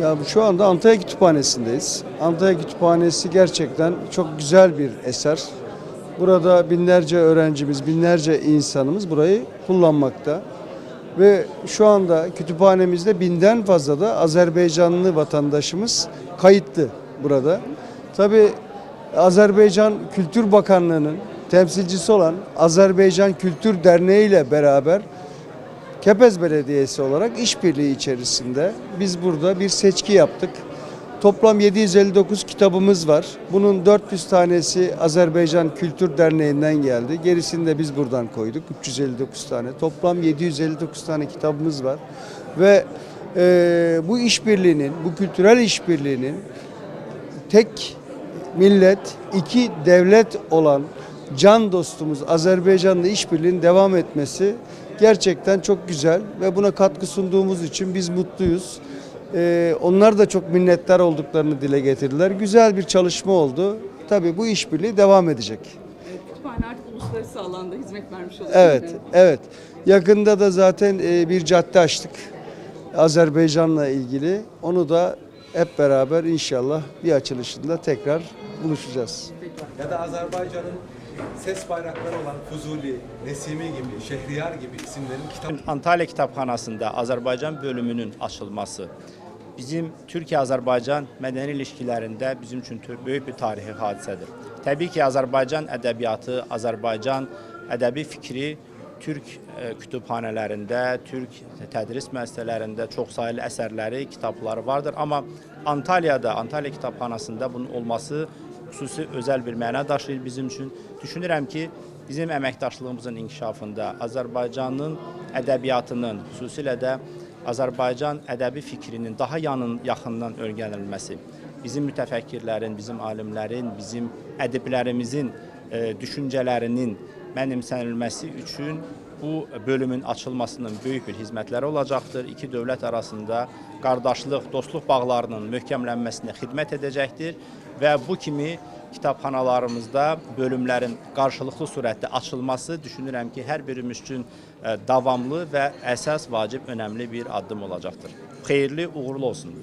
Ya şu anda Antalya Kütüphanesi'ndeyiz. Antalya Kütüphanesi gerçekten çok güzel bir eser. Burada binlerce öğrencimiz, binlerce insanımız burayı kullanmakta. Ve şu anda kütüphanemizde 1000'den fazla da Azerbaycanlı vatandaşımız kayıtlı burada. Tabii Azerbaycan Kültür Bakanlığı'nın temsilcisi olan Azerbaycan Kültür Derneği ile beraber Kepez Belediyesi olarak işbirliği içerisinde biz burada bir seçki yaptık. Toplam 759 kitabımız var. Bunun 400 tanesi Azerbaycan Kültür Derneği'nden geldi. Gerisini de biz buradan koyduk. 359 tane. Toplam 759 tane kitabımız var. Ve bu işbirliğinin, bu kültürel işbirliğinin tek millet, iki devlet olan can dostumuz Azerbaycan'la işbirliğinin devam etmesi gerçekten çok güzel ve buna katkı sunduğumuz için biz mutluyuz. Onlar da çok minnettar olduklarını dile getirdiler. Güzel bir çalışma oldu. Tabii bu işbirliği devam edecek. Kütüphane artık uluslararası alanda hizmet vermiş olacak. Evet, evet. Yakında da zaten bir cadde açtık Azerbaycan'la ilgili. Onu da hep beraber inşallah bir açılışında tekrar buluşacağız. Ya da Azerbaycan'ın ses bayrakları olan Fuzuli, Nesimi gibi, Şehriyar gibi isimlerin kitap... Antalya Kitapxanasında Azərbaycan bölümünün açılması bizim Türkiyə-Azərbaycan mədəni ilişkilərində bizim üçün böyük bir tarixi hadisədir. Təbii ki, Azərbaycan ədəbiyyatı, Azərbaycan ədəbi fikri Türk kütüphanelərində, Türk tədris müəssisələrində çoxsaylı əsərləri, kitabları vardır. Amma Antalya'da, Antalya Kitapxanasında bunun olması xüsusi özəl bir məna daşıyır bizim üçün. Düşünürəm ki, bizim əməkdaşlığımızın inkişafında Azərbaycanın ədəbiyyatının, xüsusilə də Azərbaycan ədəbi fikrinin daha yaxından öyrənilməsi, bizim mütəfəkkirlərin, bizim alimlərin, bizim ədiblərimizin düşüncələrinin mənimsənilməsi üçün bu bölümün açılmasının böyük bir hizmətləri olacaqdır. İki dövlət arasında qardaşlıq, dostluq bağlarının möhkəmlənməsinə xidmət edəcəkdir və bu kimi kitabxanalarımızda bölümlərin qarşılıqlı surətdə açılması düşünürəm ki, hər birimiz üçün davamlı və əsas, vacib, önəmli bir addım olacaqdır. Xeyirli, uğurlu olsun.